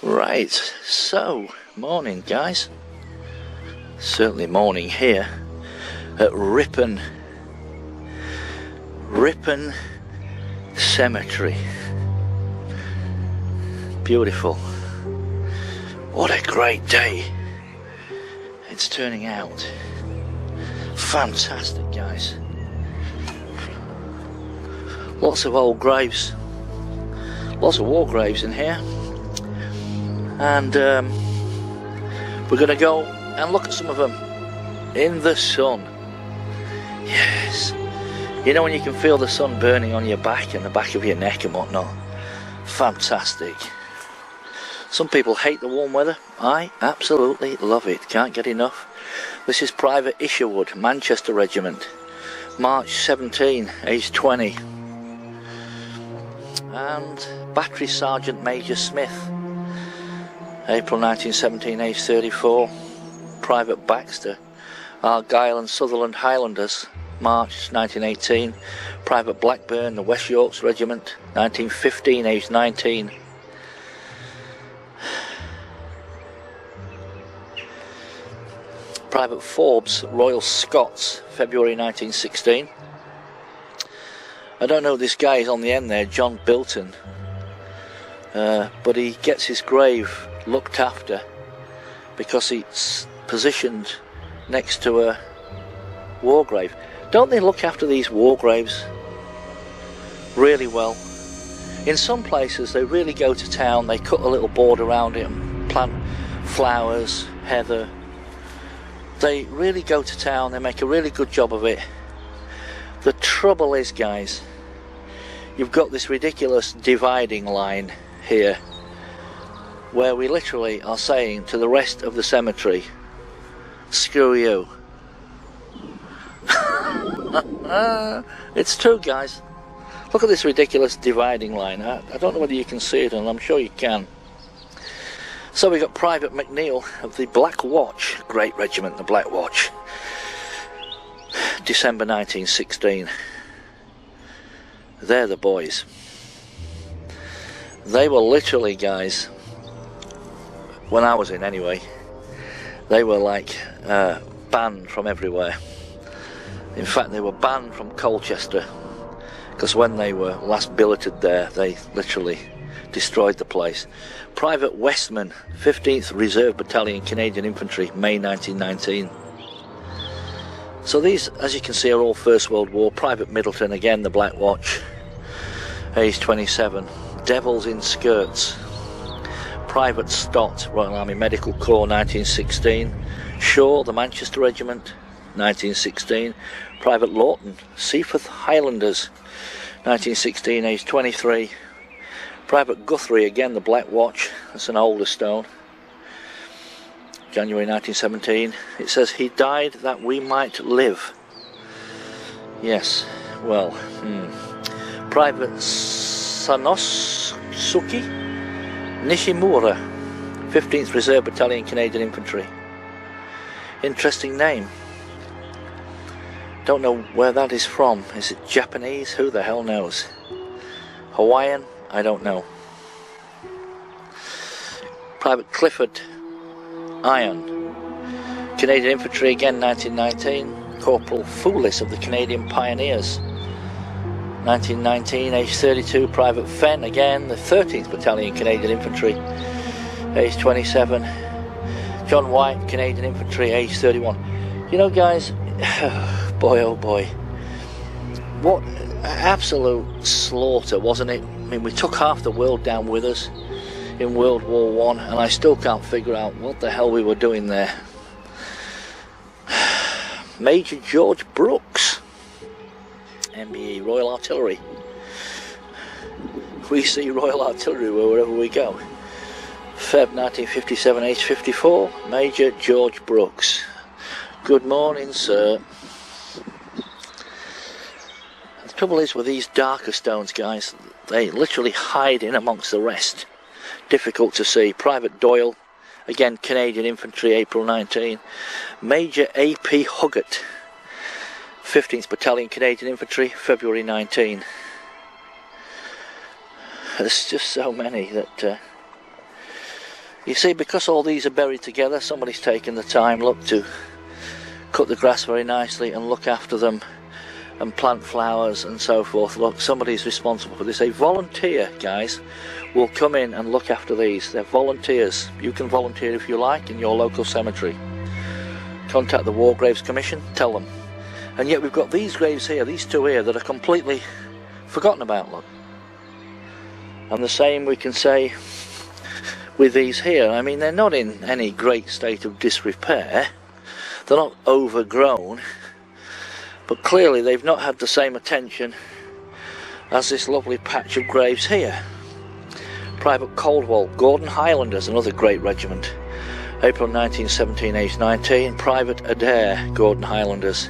Right, so morning guys, certainly morning here at Ripon Cemetery. Beautiful, what a great day it's turning out. Fantastic guys, lots of old graves, lots of war graves in here. And we're going to go and look at some of them in the sun. Yes, you know when you can feel the sun burning on your back and the back of your neck and whatnot. Fantastic. Some people hate the warm weather. I absolutely love it, can't get enough. This is Private Isherwood, Manchester Regiment, March 17, age 20. And Battery Sergeant Major Smith, April 1917, age 34. Private Baxter, Argyll and Sutherland Highlanders, March 1918. Private Blackburn, the West Yorks Regiment, 1915, age 19. Private Forbes, Royal Scots, February 1916. I don't know who this guy is on the end there, John Bilton, but he gets his grave looked after because it's positioned next to a war grave. Don't they look after these war graves really well? In some places they really go to town, they cut a little board around it and plant flowers, heather. They really go to town, they make a really good job of it. The trouble is guys, you've got this ridiculous dividing line here where we literally are saying to the rest of the cemetery, screw you. It's true guys, look at this ridiculous dividing line. I don't know whether you can see it, and I'm sure you can. So we got Private McNeil of the Black Watch, great regiment, the Black Watch, December 1916. They're the boys. They were literally, guys, when I was in anyway, they were like banned from everywhere. In fact, they were banned from Colchester because when they were last billeted there, they literally destroyed the place. Private Westman, 15th Reserve Battalion, Canadian Infantry, May 1919. So these, as you can see, are all First World War. Private Middleton, again the Black Watch, age 27. Devils in Skirts. Private Stott, Royal Army Medical Corps, 1916. Shaw, the Manchester Regiment, 1916. Private Lawton, Seaforth Highlanders, 1916, age 23. Private Guthrie, again the Black Watch, that's an older stone, January 1917. It says he died that we might live. Yes, well, Private Sanosuke Nishimura, 15th Reserve Battalion, Canadian Infantry. Interesting name. Don't know where that is from. Is it Japanese? Who the hell knows? Hawaiian? I don't know. Private Clifford Iron, Canadian Infantry, again 1919. Corporal Foolis of the Canadian Pioneers, 1919, age 32. Private Fenn, again the 13th Battalion, Canadian Infantry, age 27. John White, Canadian Infantry, age 31. You know guys, boy oh boy, what absolute slaughter, wasn't it? I mean, we took half the world down with us in World War I, and I still can't figure out what the hell we were doing there. Major George Brooks, MBE, Royal Artillery. We see Royal Artillery wherever we go. Feb 1957, age 54, Major George Brooks. Good morning, sir. The trouble is with these darker stones, guys, they literally hide in amongst the rest. Difficult to see. Private Doyle, again Canadian Infantry, April 19. Major A.P. Huggett, 15th Battalion, Canadian Infantry, February 19. There's just so many that You see, because all these are buried together, somebody's taken the time, look, to cut the grass very nicely and look after them and plant flowers and so forth. Look, somebody's responsible for this. A volunteer, guys, will come in and look after these. They're volunteers. You can volunteer if you like in your local cemetery. Contact the War Graves Commission, tell them. And yet we've got these graves here, these two here, that are completely forgotten about, look. And the same we can say with these here. I mean, they're not in any great state of disrepair. They're not overgrown. But clearly they've not had the same attention as this lovely patch of graves here. Private Caldwell, Gordon Highlanders, another great regiment. April 1917, aged 19. Private Adair, Gordon Highlanders.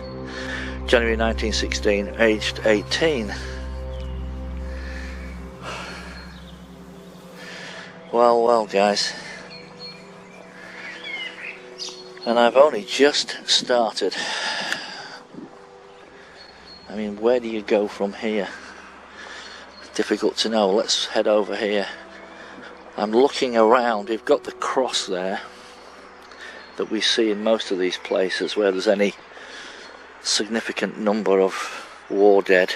January 1916, aged 18. Well, guys. And I've only just started. I mean, where do you go from here? Difficult to know. Let's head over here. I'm looking around. We've got the cross there that we see in most of these places where there's any significant number of war dead.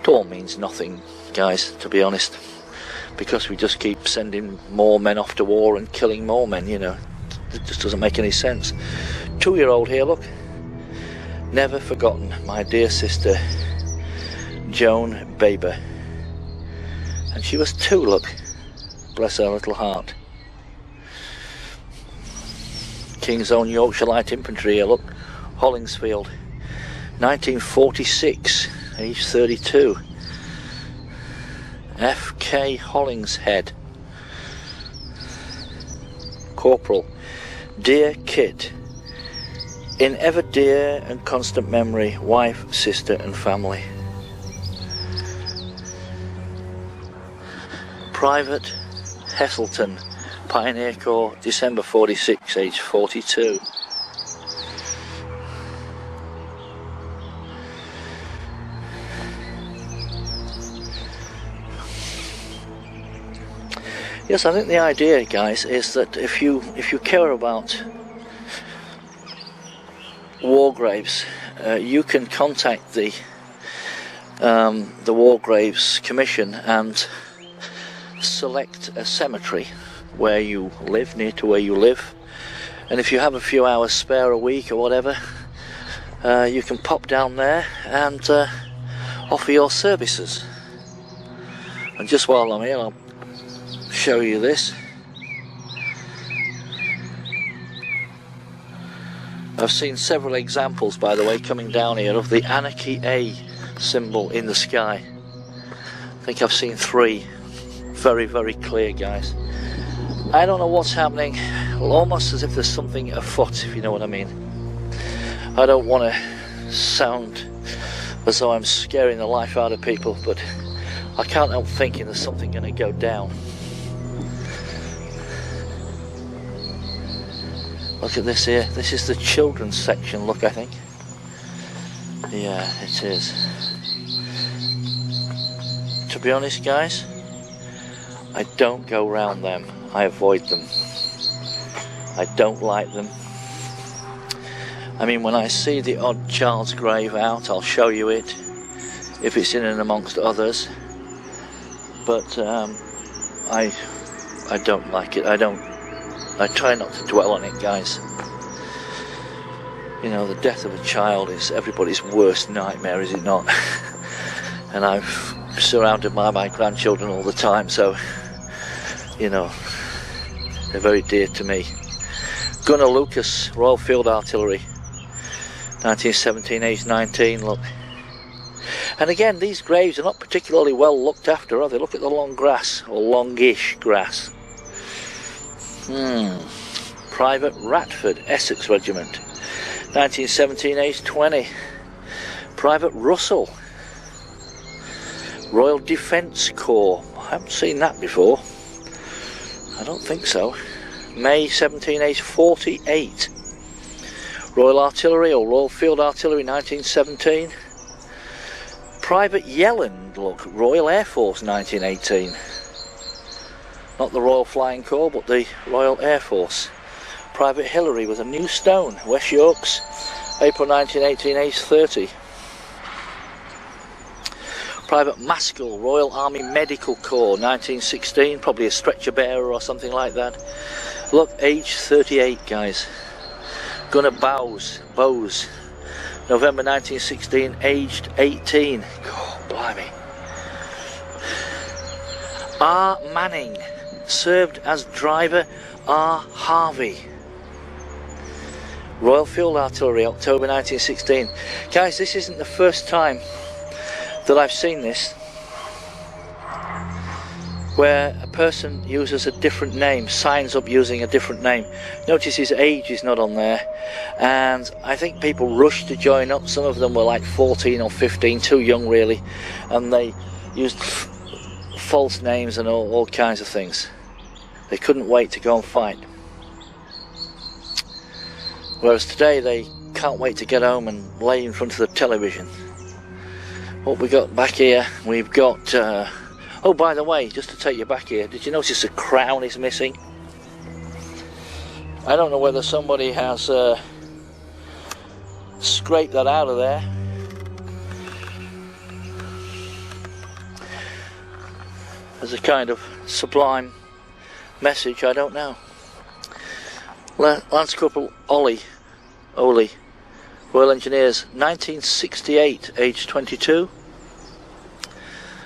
It all means nothing, guys, to be honest, because we just keep sending more men off to war and killing more men, you know. It just doesn't make any sense. 2-year-old here, look. Never forgotten, my dear sister Joan Baber. And she was 2, look. Bless her little heart. King's Own Yorkshire Light Infantry here, look. Hollingsfield, 1946, age 32. F.K. Hollingshead. Corporal, dear Kit, in ever dear and constant memory, wife, sister and family. Private Heselton, Pioneer Corps, December 46, age 42. Yes, I think the idea, guys, is that if you care about war graves, you can contact the War Graves Commission and select a cemetery where you live, near to where you live, and if you have a few hours spare a week or whatever, you can pop down there and offer your services. And just while I'm here, I'll show you this. I've seen several examples, by the way, coming down here of the Anarchy A symbol in the sky. I think I've seen 3. Very, very clear, guys. I don't know what's happening. Well, almost as if there's something afoot, if you know what I mean. I don't want to sound as though I'm scaring the life out of people, but I can't help thinking there's something going to go down. Look at this here. This is the children's section, look, I think. Yeah, it is. To be honest, guys, I don't go round them. I avoid them. I don't like them. I mean, when I see the odd child's grave out, I'll show you it, if it's in and amongst others. But I don't like it. I try not to dwell on it, guys. You know, the death of a child is everybody's worst nightmare, is it not? And I'm surrounded by my grandchildren all the time, so, you know, they're very dear to me. Gunner Lucas, Royal Field Artillery, 1917, age 19, look. And again, these graves are not particularly well looked after, are they? Look at the long grass, or longish grass. Private Ratford, Essex Regiment, 1917, age 20. Private Russell, Royal Defence Corps. I haven't seen that before. I don't think so. May 17, age 48. Royal Artillery or Royal Field Artillery, 1917. Private Yelland, look, Royal Air Force, 1918. Not the Royal Flying Corps, but the Royal Air Force. Private Hillary with a new stone, West Yorks, April 1918, age 30. Private Maskell, Royal Army Medical Corps, 1916, probably a stretcher bearer or something like that. Look, age 38, guys. Gunner Bowes, November 1916, aged 18. God, blimey. R. Manning, served as driver. R. Harvey. Royal Field Artillery, October 1916. Guys, this isn't the first time that I've seen this, where a person uses a different name, signs up using a different name. Notice his age is not on there, and I think people rushed to join up. Some of them were like 14 or 15, too young really, and they used false names and all kinds of things. They couldn't wait to go and fight. Whereas today they can't wait to get home and lay in front of the television. What we got back here, we've got, oh by the way, just to take you back here, did you notice the crown is missing? I don't know whether somebody has scraped that out of there. As a kind of sublime message, I don't know. Lance Corporal Ollie, Royal Engineers, 1968, age 22.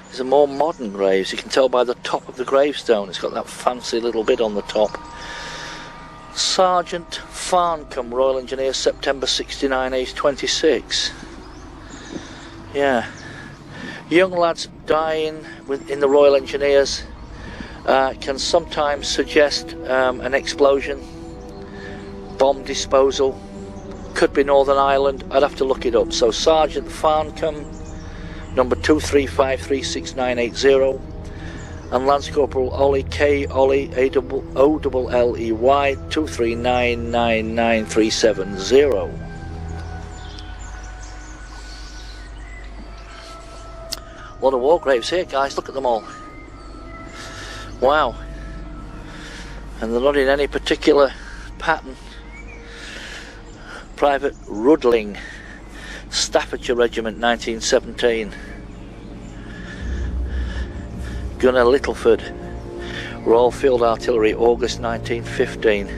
These are more modern graves. You can tell by the top of the gravestone. It's got that fancy little bit on the top. Sergeant Farncombe, Royal Engineers, September 69, age 26. Yeah. Young lads dying in the Royal Engineers can sometimes suggest an explosion, bomb disposal. Could be Northern Ireland, I'd have to look it up. So Sergeant Farncombe, number 235366980, and Lance Corporal Ollie K. Ollie OLLEY 239999370. A lot of war graves here, guys, look at them all. Wow. And they're not in any particular pattern. Private Rudling, Staffordshire Regiment, 1917. Gunner Littleford, Royal Field Artillery, August 1915.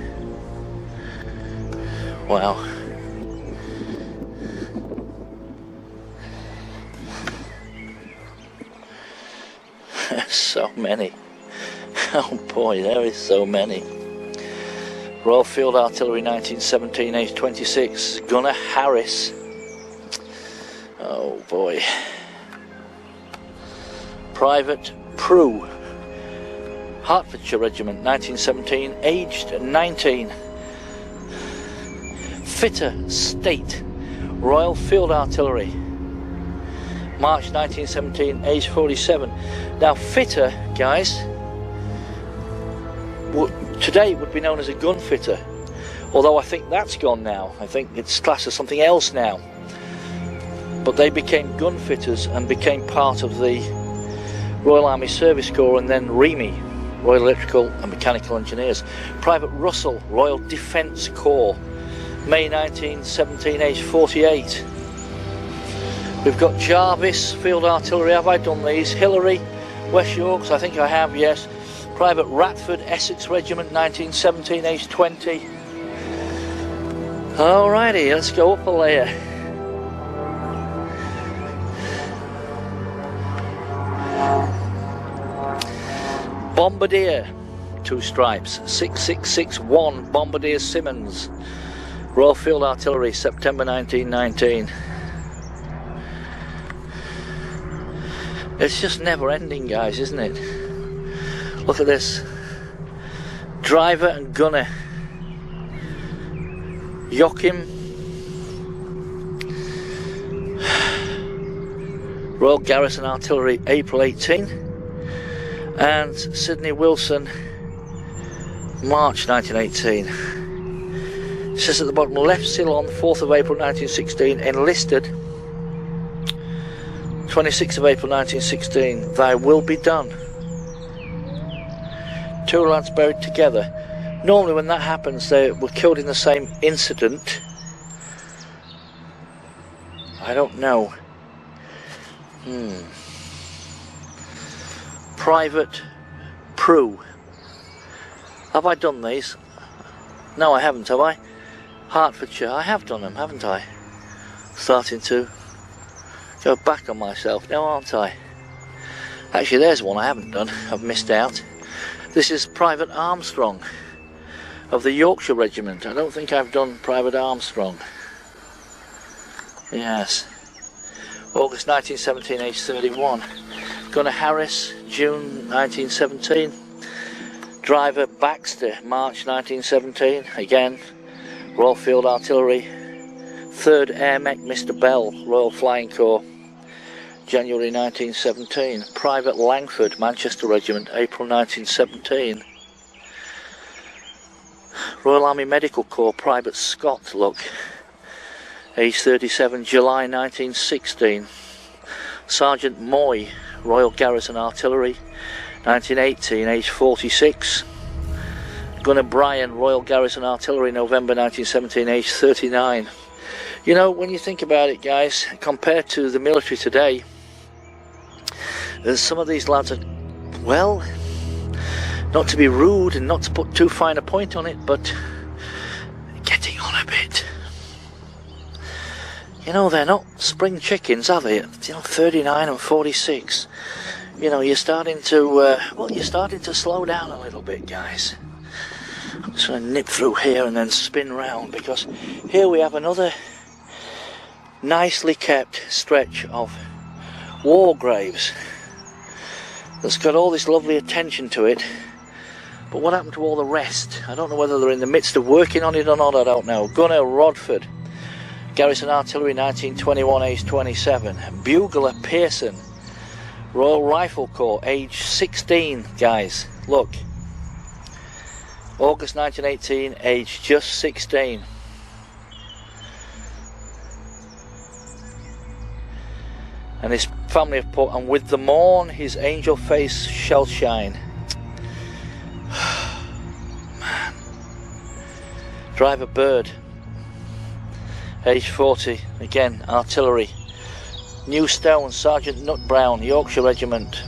Wow. So many. Oh boy, there is so many. Royal Field Artillery, 1917, age 26. Gunner Harris. Oh boy. Private Prue, Hertfordshire Regiment, 1917, aged 19. Fitter State, Royal Field Artillery, March 1917, age 47. Now Fitter, guys, today would be known as a gun fitter, although I think that's gone now. I think it's classed as something else now. But they became gun fitters and became part of the Royal Army Service Corps, and then REME, Royal Electrical and Mechanical Engineers. Private Russell, Royal Defence Corps, May 1917, age 48. We've got Jarvis, Field Artillery. Have I done these? Hillary, West Yorks, I think I have, yes. Private Ratford, Essex Regiment, 1917, age 20. Alrighty, let's go up a layer. Bombardier, 2 stripes, 6661, Bombardier Simmons, Royal Field Artillery, September 1919. It's just never ending, guys, isn't it? Look at this. Driver and gunner. Joachim, Royal Garrison Artillery, April 18. And Sidney Wilson, March 1918. It says at the bottom, left Ceylon, 4th of April 1916, enlisted 26th of April 1916, thy will be done. Two lads buried together. Normally when that happens they were killed in the same incident. I don't know. Private Prue. Have I done these? No, I haven't, have I? Hertfordshire, I have done them, haven't I? Starting to go back on myself now, aren't I? Actually, there's one I haven't done, I've missed out. This is Private Armstrong of the Yorkshire Regiment. I don't think I've done Private Armstrong. Yes. August 1917, age 31. Gunner Harris, June 1917. Driver Baxter, March 1917. Again, Royal Field Artillery. 3rd Air Mech Mr. Bell, Royal Flying Corps, January 1917. Private Langford, Manchester Regiment, April 1917. Royal Army Medical Corps, Private Scott, look, age 37, July 1916. Sergeant Moy, Royal Garrison Artillery, 1918, age 46. Gunner Bryan, Royal Garrison Artillery, November 1917, age 39. You know, when you think about it, guys, compared to the military today, some of these lads are, well, not to be rude and not to put too fine a point on it, but getting on a bit. You know, they're not spring chickens, are they? You know, 39 and 46. You know, you're starting to, well, you're starting to slow down a little bit, guys. I'm just going to nip through here and then spin round, because here we have another nicely kept stretch of war graves that's got all this lovely attention to it. But what happened to all the rest? I don't know whether they're in the midst of working on it or not, I don't know. Gunner Rodford, Garrison Artillery, 1921, age 27. Bugler Pearson, Royal Rifle Corps, age 16, guys. Look. August 1918, age just 16. And his family have put, and with the morn his angel face shall shine. Man. Driver Bird, age 40, again, artillery. New Stone, Sergeant Nut Brown, Yorkshire Regiment,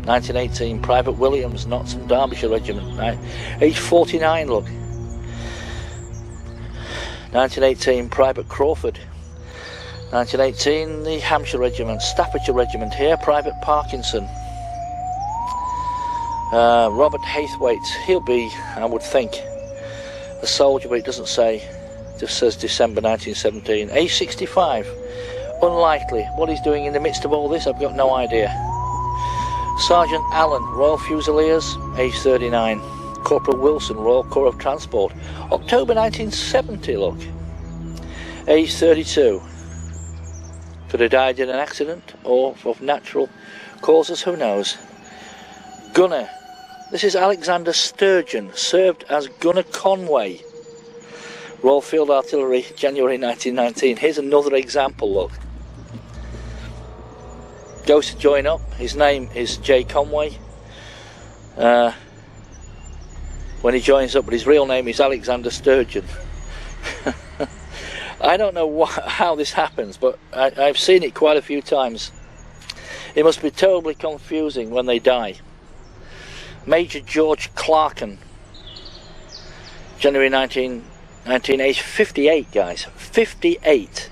1918. Private Williams, Notts and Derbyshire Regiment, right? Age 49, look. 1918, Private Crawford. 1918, the Hampshire Regiment, Staffordshire Regiment here, Private Parkinson. Robert Haythwaite, he'll be, I would think, a soldier, but it doesn't say, it just says December 1917. Age 65, unlikely. What he's doing in the midst of all this, I've got no idea. Sergeant Allen, Royal Fusiliers, age 39. Corporal Wilson, Royal Corps of Transport, October 1970, look, age 32. Could have died in an accident or of natural causes, who knows. Gunner, this is Alexander Sturgeon, served as Gunner Conway, Royal Field Artillery, January 1919. Here's another example, look. Goes to join up, his name is J. Conway. When he joins up, but his real name is Alexander Sturgeon. I don't know how this happens, but I've seen it quite a few times. It must be terribly confusing when they die. Major George Clarken, January 1919, age 58, guys. 58.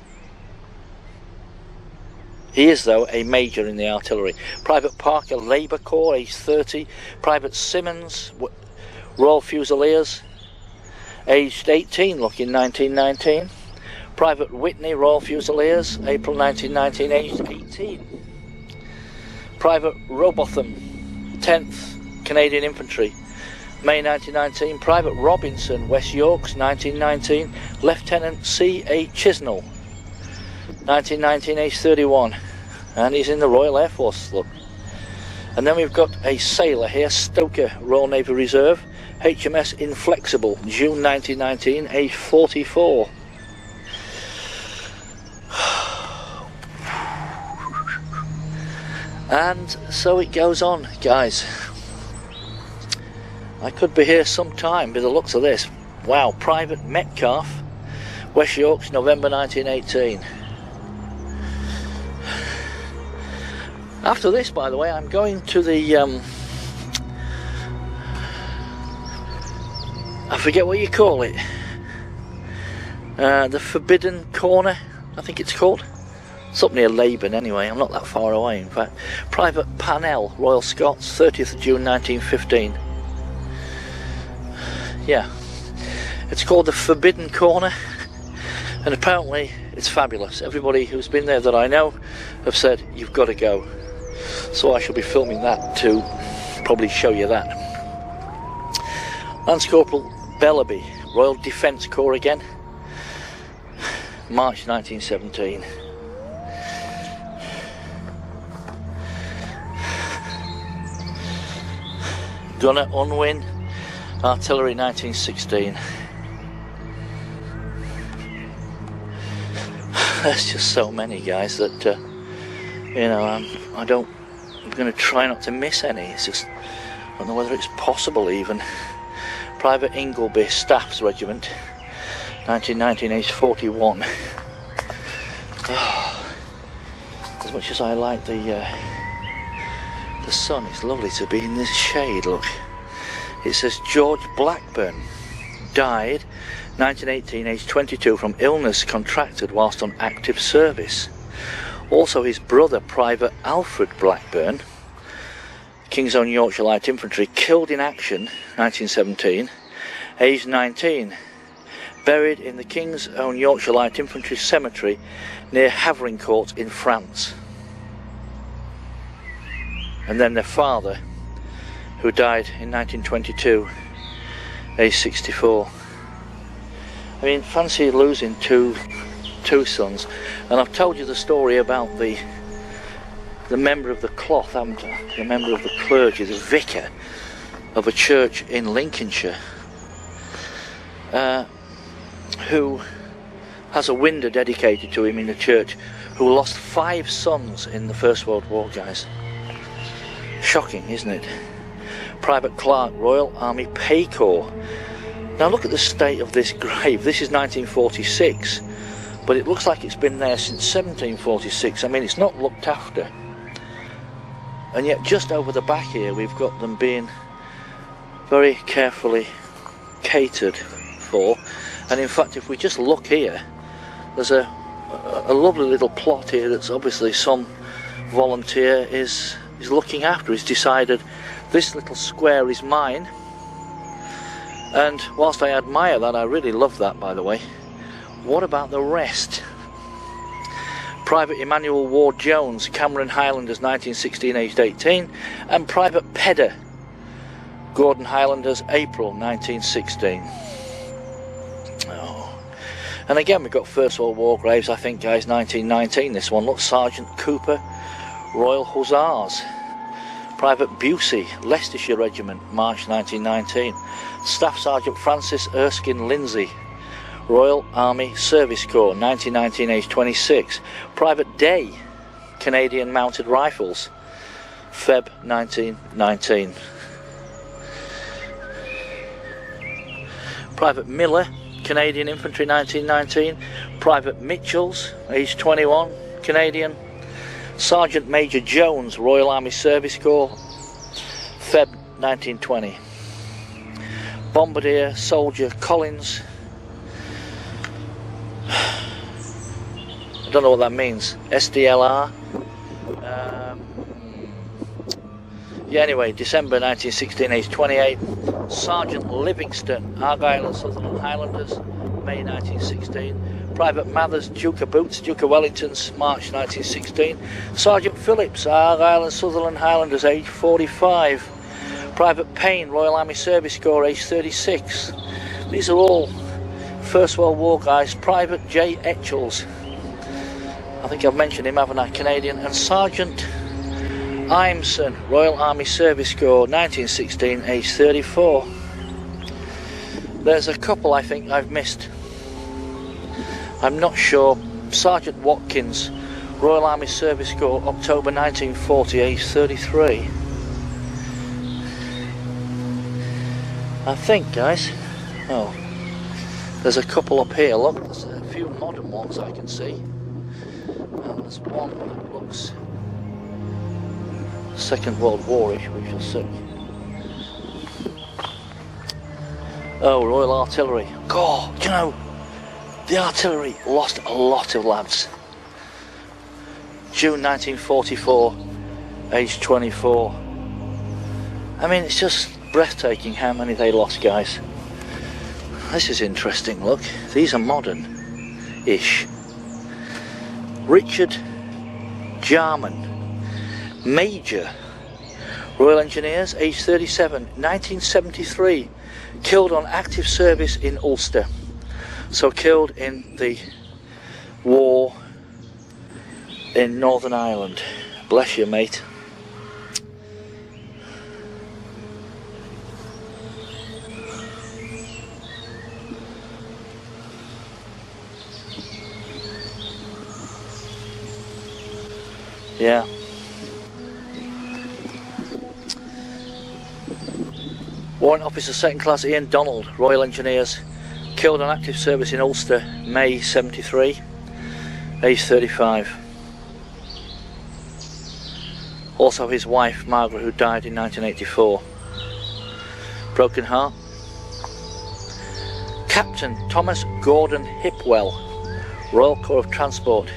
He is, though, a major in the artillery. Private Parker, Labour Corps, age 30. Private Simmons, Royal Fusiliers, aged 18, look, in 1919. Private Whitney, Royal Fusiliers, April 1919, aged 18. Private Robotham, 10th Canadian Infantry, May 1919. Private Robinson, West Yorks, 1919. Lieutenant C.A. Chisnell, 1919, age 31. And he's in the Royal Air Force, look. And then we've got a sailor here, Stoker, Royal Navy Reserve, HMS Inflexible, June 1919, age 44. And so it goes on, guys. I could be here sometime by the looks of this. Wow, Private Metcalf, West Yorks, November 1918. After this, by the way, I'm going to the I forget what you call it, the Forbidden Corner, I think it's called. It's up near Laban anyway, I'm not that far away in fact. Private Pannell, Royal Scots, 30th of June 1915. Yeah, it's called the Forbidden Corner, and apparently it's fabulous. Everybody who's been there that I know have said you've got to go. So I shall be filming that to probably show you that. Lance Corporal Bellaby, Royal Defence Corps again, March 1917. Gunner Unwin, Artillery 1916. There's just so many guys that you know, I'm going to try not to miss any. It's just, I don't know whether it's possible even. Private Ingleby Staff's Regiment, 1919, age 41. Oh, as much as I like the sun, it's lovely to be in this shade, look. It says George Blackburn died 1918, age 22, from illness contracted whilst on active service. Also his brother, Private Alfred Blackburn, King's Own Yorkshire Light Infantry, killed in action 1917, aged 19, buried in the King's Own Yorkshire Light Infantry Cemetery near Havrincourt in France. And then their father, who died in 1922, aged 64. I mean, fancy losing two sons. And I've told you the story about the member of the cloth, haven't I? The member of the clergy, the vicar of a church in Lincolnshire, who has a window dedicated to him in the church, who lost 5 sons in the First World War, guys. Shocking, isn't it? Private Clark, Royal Army Pay Corps. Now look at the state of this grave. This is 1946, but it looks like it's been there since 1746. I mean, it's not looked after. And yet just over the back here we've got them being very carefully catered for. And in fact, if we just look here, there's a lovely little plot here that's obviously some volunteer is looking after. He's decided this little square is mine. And whilst I admire that, I really love that, by the way, what about the rest? Private Emmanuel Ward Jones, Cameron Highlanders, 1916, aged 18, and Private Pedder, Gordon Highlanders, April 1916. Oh. And again, we've got First World War graves, I think, guys. 1919, this one. Look, Sergeant Cooper, Royal Hussars. Private Busey, Leicestershire Regiment, March 1919. Staff Sergeant Francis Erskine Lindsay, Royal Army Service Corps, 1919, age 26. Private Day, Canadian Mounted Rifles, Feb 1919. Private Miller, Canadian Infantry, 1919. Private Mitchells, age 21, Canadian. Sergeant Major Jones, Royal Army Service Corps, Feb 1920. Bombardier Soldier Collins. I don't know what that means. SDLR. Yeah, anyway, December 1916, age 28. Sergeant Livingston, Argyll and Sutherland Highlanders, May 1916. Private Mathers, Duke of Boots, Duke of Wellington's, March 1916. Sergeant Phillips, Argyll and Sutherland Highlanders, age 45. Private Payne, Royal Army Service Corps, age 36. These are all First World War guys. Private J. Etchells, I think I've mentioned him, haven't I? Canadian. And Sergeant Imson, Royal Army Service Corps, 1916, age 34. There's a couple I think I've missed. I'm not sure. Sergeant Watkins, Royal Army Service Corps, October 1940, age 33. I think, guys. Oh, there's a couple up here. Look, there's a few modern ones I can see, and there's one that looks Second World War-ish. We shall see. Oh, Royal Artillery. God, you know, the artillery lost a lot of lads. June 1944, age 24. I mean, it's just breathtaking how many they lost, guys. This is interesting, look. These are modern-ish. Richard Jarman, Major, Royal Engineers, age 37, 1973. Killed on active service in Ulster. So killed in the war in Northern Ireland. Bless you, mate. Yeah. Warrant Officer Second Class Ian Donald, Royal Engineers, killed on active service in Ulster, May 73, age 35. Also his wife Margaret, who died in 1984. Broken heart. Captain Thomas Gordon Hipwell, Royal Corps of Transport,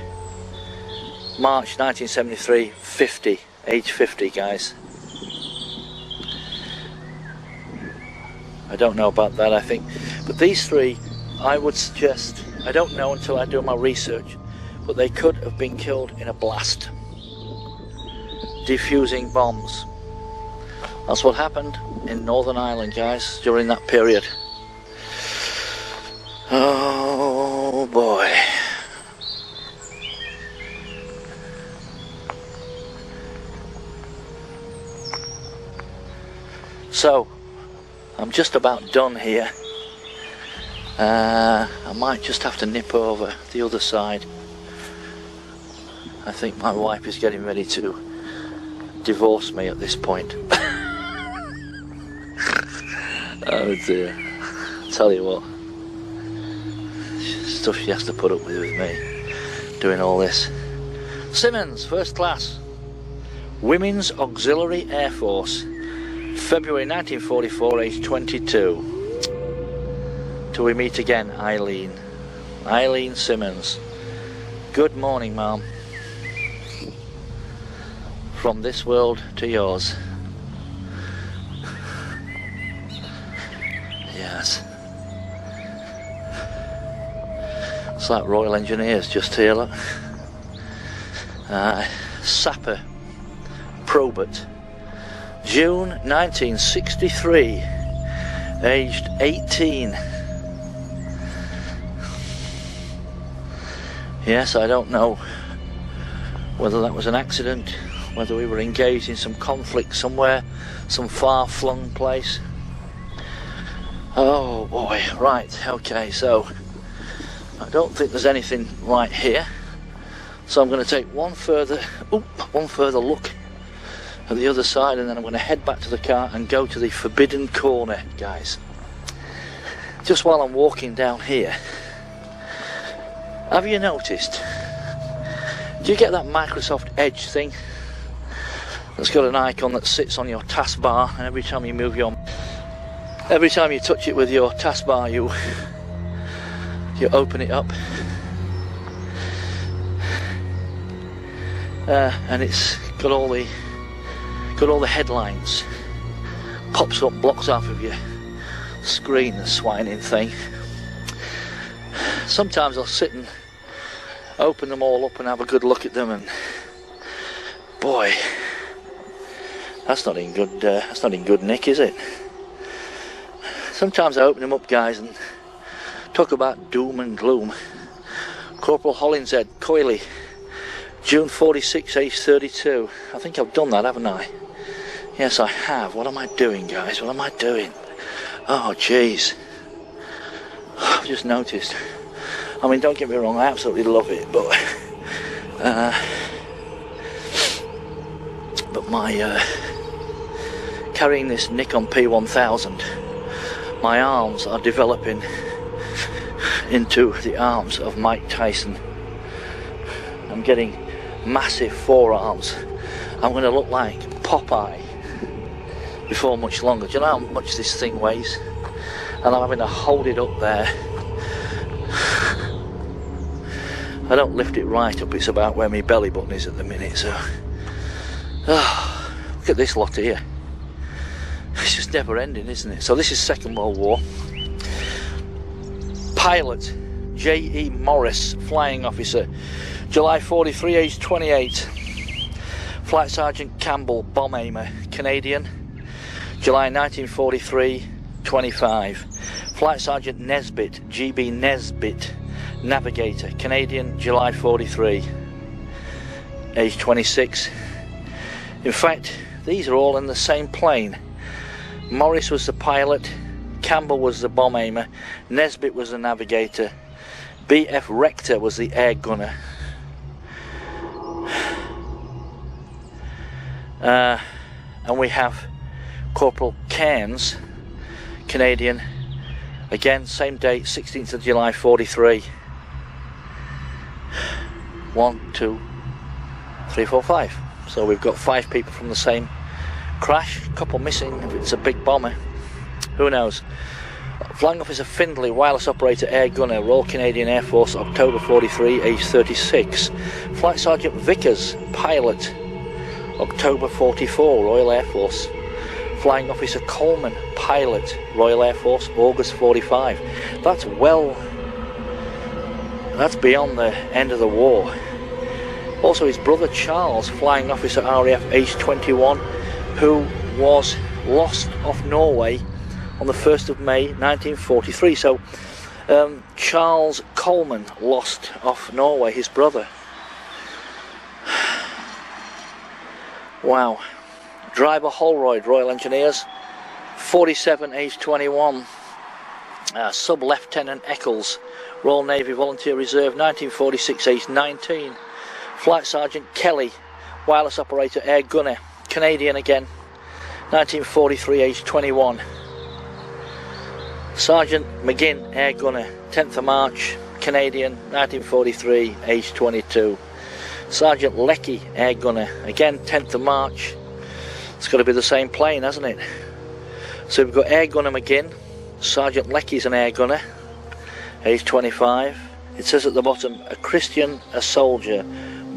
March 1973, 50, age 50, guys. I don't know about that, I think. But these three, I would suggest, I don't know until I do my research, but they could have been killed in a blast. Defusing bombs. That's what happened in Northern Ireland, guys, during that period. Oh boy. So, I'm just about done here. I might just have to nip over the other side. I think my wife is getting ready to divorce me at this point. Oh dear. Tell you what, stuff she has to put up with me, doing all this. Simmons, First Class, Women's Auxiliary Air Force, February 1944, age 22. Till we meet again, Eileen. Eileen Simmons. Good morning, Mum. From this world to yours. Yes. It's like Royal Engineers just here, look. Sapper Probert. June 1963, aged 18. Yes, I don't know whether that was an accident, whether we were engaged in some conflict somewhere, some far-flung place. Oh boy, right, okay, so I don't think there's anything right here, so I'm going to take one further look at the other side, and then I'm going to head back to the car and go to the forbidden corner, guys. Just while I'm walking down here, have you noticed, do you get that Microsoft Edge thing that's got an icon that sits on your taskbar, and every time you touch it with your taskbar, you open it up, and it's got all the headlines, pops up, blocks half of your screen, the swining thing. Sometimes I'll sit and open them all up and have a good look at them, and boy, that's not in good nick, is it? Sometimes I open them up, guys, and talk about doom and gloom. Corporal Hollinshead, Coyley, June 46, age 32. I think I've done that, haven't I? Yes, I have. What am I doing, guys? What am I doing? Oh, jeez. I've just noticed. I mean, don't get me wrong, I absolutely love it, but my carrying this Nikon P1000 My arms are developing into the arms of Mike Tyson. I'm getting massive forearms. I'm going to look like Popeye before much longer. Do you know how much this thing weighs? And I'm having to hold it up there. I don't lift it right up, it's about where my belly button is at the minute, so... look at this lot here. It's just never ending, isn't it? So this is Second World War. Pilot J.E. Morris, flying officer, July 43, age 28. Flight Sergeant Campbell, bomb aimer, Canadian, July 1943, 25. Flight Sergeant Nesbitt, G.B. Nesbitt, navigator, Canadian, July 43, age 26. In fact, these are all in the same plane. Morris was the pilot, Campbell was the bomb aimer, Nesbitt was the navigator, B.F. Rector was the air gunner. And we have Corporal Cairns, Canadian, again same date, 16th of July 43. 1, 2, 3, 4, 5. So we've got 5 people from the same crash, a couple missing if it's a big bomber, who knows. Flying Officer Findlay, wireless operator, air gunner, Royal Canadian Air Force, October 43, age 36. Flight Sergeant Vickers, pilot, October 44, Royal Air Force. Flying Officer Coleman, pilot, Royal Air Force, August 45. That's beyond the end of the war. Also his brother Charles, Flying Officer RAF, age 21, who was lost off Norway on the 1st of May 1943. So Charles Coleman lost off Norway, his brother. Wow. Driver Holroyd, Royal Engineers, 47, age 21. Sub-Lieutenant Eccles, Royal Navy Volunteer Reserve, 1946, age 19. Flight Sergeant Kelly, wireless operator, air gunner, Canadian again, 1943, age 21. Sergeant McGinn, air gunner, 10th of March, Canadian, 1943, age 22. Sergeant Leckie, air gunner, again 10th of March. It's got to be the same plane, hasn't it? So we've got air gunner McGinn, Sergeant Leckie's an air gunner, age 25. It says at the bottom, a Christian, a soldier,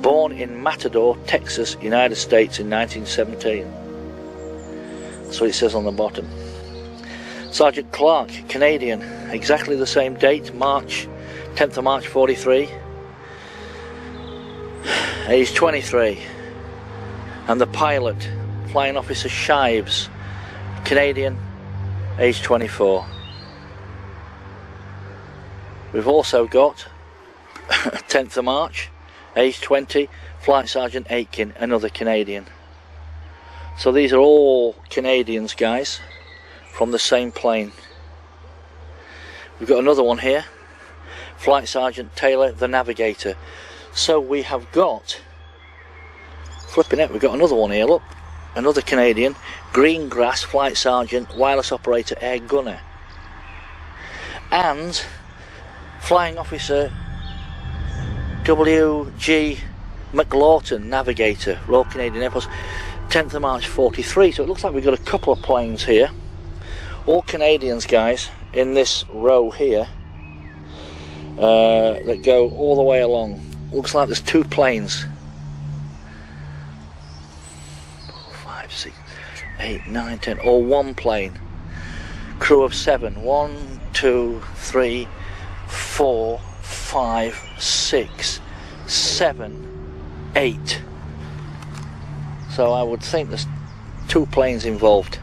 born in Matador, Texas, United States in 1917. That's what it says on the bottom. Sergeant Clark, Canadian, exactly the same date, March, 10th of March 43, age 23. And the pilot, Flying Officer Shives, Canadian, age 24. We've also got 10th of March, age 20, Flight Sergeant Aitken, another Canadian. So these are all Canadians, guys, from the same plane. We've got another one here, Flight Sergeant Taylor, the navigator. So we have got, flipping it, we've got another one here, look, another Canadian, Greengrass, Flight Sergeant, wireless operator, air gunner. And Flying Officer W.G. McLaughton, navigator, Royal Canadian Air Force, 10th of March 43. So it looks like we've got a couple of planes here, all Canadians, guys, in this row here, that go all the way along. Looks like there's 2 planes. 4, 5, 6, 8, 9, 10, or 1 plane. Crew of 7. 1, 2, 3, 4, 5, 6, 7, 8. So I would think there's 2 planes involved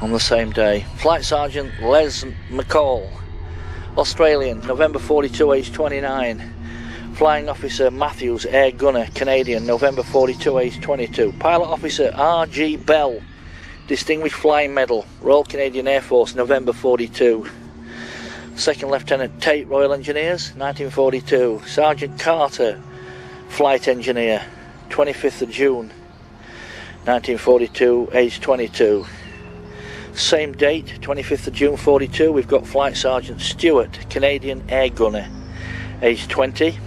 on the same day. Flight Sergeant Les McCall, Australian, November 42, age 29. Flying Officer Matthews, air gunner, Canadian, November 42, age 22. Pilot Officer R.G. Bell, Distinguished Flying Medal, Royal Canadian Air Force, November 42. Second Lieutenant Tate, Royal Engineers, 1942. Sergeant Carter, Flight Engineer, 25th of June, 1942, age 22. Same date, 25th of June 42, we've got Flight Sergeant Stewart, Canadian air gunner, age 20.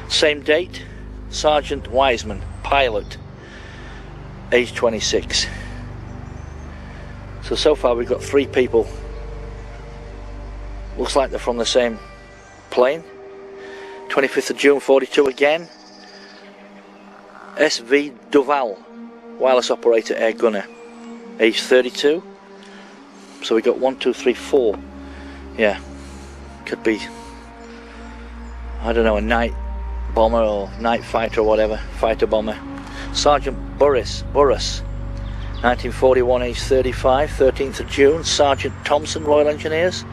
Same date, Sergeant Wiseman, pilot, age 26. So far we've got 3 people. Looks like they're from the same plane. 25th of June 42 again, SV Duval, wireless operator air gunner, age 32. So we got 1, 2, 3, 4. Yeah, could be, I don't know, a night bomber or night fighter or whatever, fighter bomber. Sergeant Burris, 1941, age 35, 13th of June. Sergeant Thompson, Royal Engineers,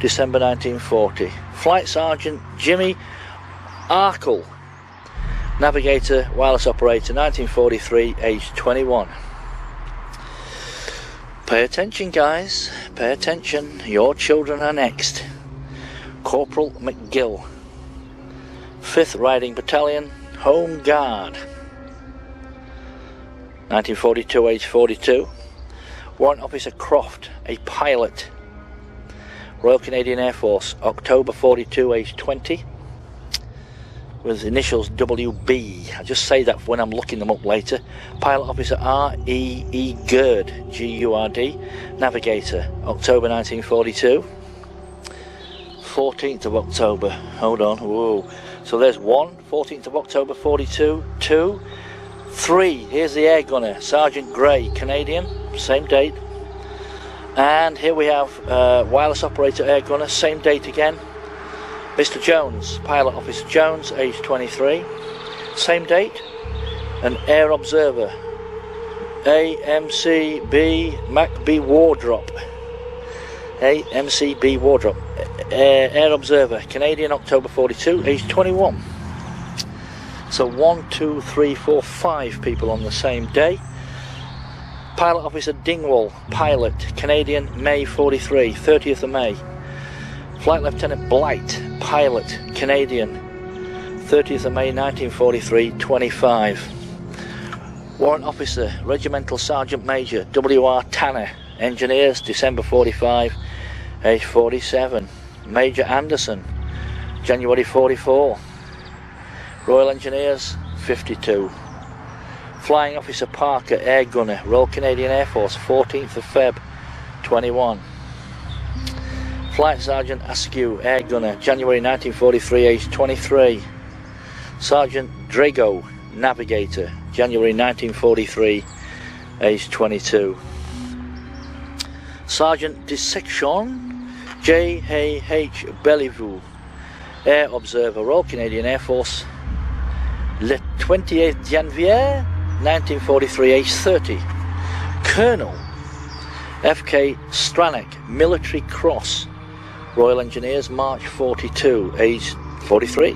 December 1940. Flight Sergeant Jimmy Arkle, navigator, wireless operator, 1943, age 21. Pay attention, guys, pay attention, your children are next. Corporal McGill, 5th Riding Battalion, Home Guard, 1942, age 42. Warrant Officer Croft, a pilot, Royal Canadian Air Force, October 42, age 20, with initials WB. I just say that when I'm looking them up later. Pilot Officer R.E.E. Gurd, G-U-R-D, navigator, October 1942. 14th of October, hold on, whoa. So there's 1, 14th of October 42, 2, 3, here's the air gunner, Sergeant Gray, Canadian, same date. And here we have wireless operator air gunner, same date again. Mr. Jones, Pilot Officer Jones, age 23, same date. An air observer, AMCB MacB Wardrop, AMCB Wardrop, air observer, Canadian, October 42, age 21. So 1, 2, 3, 4, 5 people on the same day. Pilot Officer Dingwall, pilot, Canadian, May 43, 30th of May. Flight Lieutenant Blight, pilot, Canadian, 30th of May 1943, 25. Warrant Officer, Regimental Sergeant Major, W.R. Tanner, Engineers, December 45, age 47. Major Anderson, January 44. Royal Engineers, 52. Flying Officer Parker, Air Gunner, Royal Canadian Air Force, 14th of Feb, 21. Flight Sergeant Askew, Air Gunner, January 1943, age 23. Sergeant Drago, Navigator, January 1943, age 22. Sergeant Dissection, J.H. Bellevue, Air Observer, Royal Canadian Air Force, le 28 Janvier 1943, age 30. Colonel F.K. Stranek, Military Cross, Royal Engineers, March 42, age 43.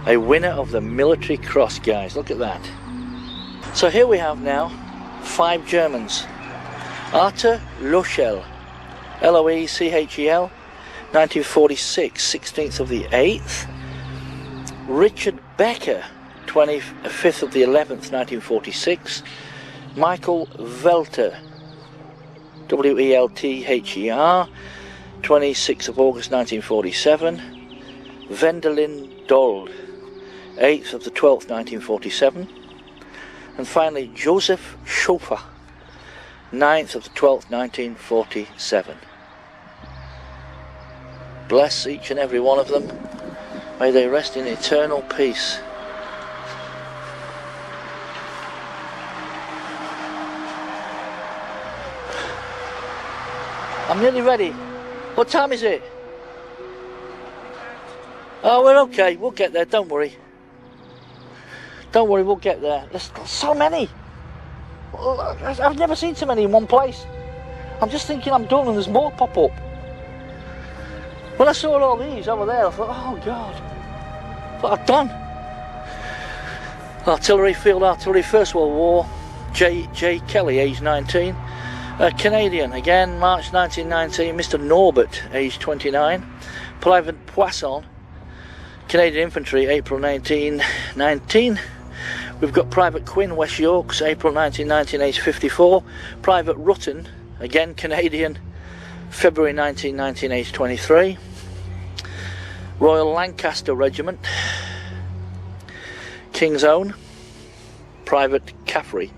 A winner of the Military Cross, guys, look at that. So here we have now 5 Germans. Arthur Lochel, L-O-E-C-H-E-L, 1946, 16th of the 8th. Richard Becker, 25th of the 11th, 1946. Michael Welter, W-E-L-T-H-E-R, 26th of August 1947. Wendelin Dold, 8th of the 12th, 1947. And finally Joseph Schofer, 9th of the 12th, 1947. Bless each and every one of them. May they rest in eternal peace. I'm nearly ready. What time is it? Oh, we're okay. We'll get there. Don't worry. Don't worry, we'll get there. There's so many. I've never seen so many in one place. I'm just thinking I'm done and there's more pop up. When I saw all these over there, I thought, oh God, what I've done. Artillery, Field Artillery, First World War, J. Kelly, age 19. Canadian, again, March 1919, Mr. Norbert, age 29. Private Poisson, Canadian Infantry, April 1919. We've got Private Quinn, West Yorks, April 1919, age 54. Private Rutten, again Canadian, February 1919, age 23. Royal Lancaster Regiment, King's Own, Private Caffrey,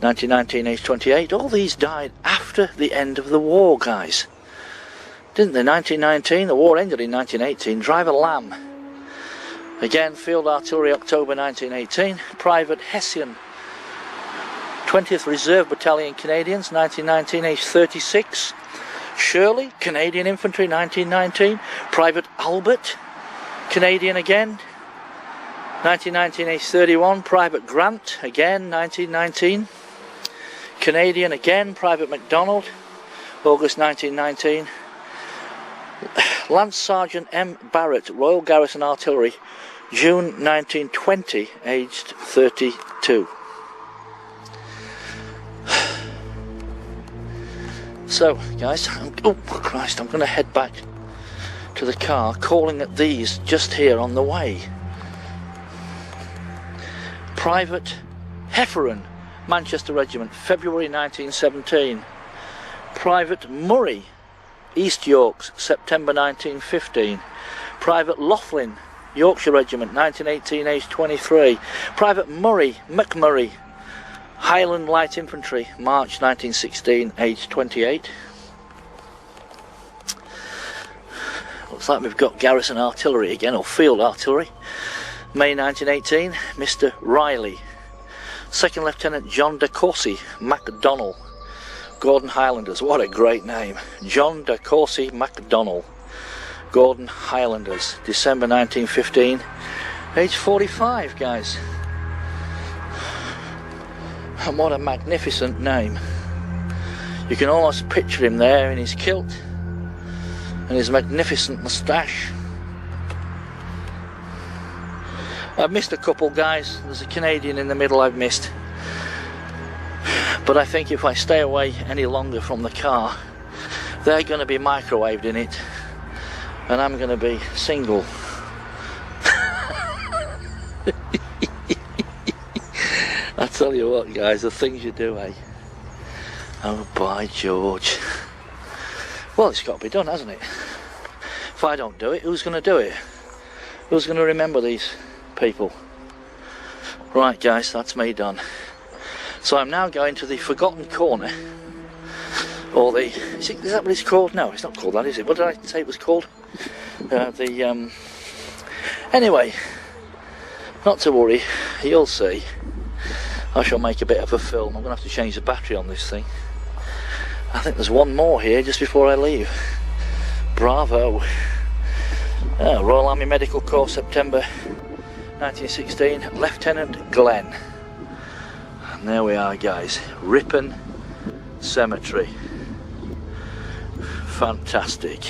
1919, age 28. All these died after the end of the war, guys. Didn't they? 1919, the war ended in 1918. Driver Lamb, again Field Artillery, October 1918. Private Hessian, 20th Reserve Battalion Canadians, 1919, age 36. Shirley, Canadian Infantry, 1919. Private Albert, Canadian again, 1919, age 31. Private Grant, again 1919. Canadian again. Private MacDonald, August 1919. Lance Sergeant M. Barrett, Royal Garrison Artillery, June 1920, aged 32. So, guys, oh Christ, I'm going to head back to the car, calling at these just here on the way. Private Hefferon, Manchester Regiment, February 1917. Private Murray, East Yorks, September 1915. Private Laughlin, Yorkshire Regiment, 1918, age 23. Private McMurray, Highland Light Infantry, March 1916, age 28. Looks like we've got Garrison Artillery again, or Field Artillery. May 1918, Mr. Riley. Second Lieutenant John de Courcy MacDonald, Gordon Highlanders. What a great name. John de Courcy MacDonald, Gordon Highlanders, December 1915, age 45, guys. And what a magnificent name. You can almost picture him there in his kilt and his magnificent moustache. I've missed a couple, guys. There's a Canadian in the middle I've missed. But I think if I stay away any longer from the car, they're going to be microwaved in it and I'm going to be single. I tell you what, guys, the things you do, eh? Oh, by George. Well, it's got to be done, hasn't it? If I don't do it, who's going to do it? Who's going to remember these people? Right, guys, that's me done. So I'm now going to the Forgotten Corner, or the, is that what it's called? No, it's not called that, is it? What did I say it was called? Anyway, not to worry, you'll see. I shall make a bit of a film. I'm going to have to change the battery on this thing. I think there's one more here just before I leave. Bravo. Royal Army Medical Corps, September 1916, Lieutenant Glenn. And there we are, guys. Ripon Cemetery. Fantastic.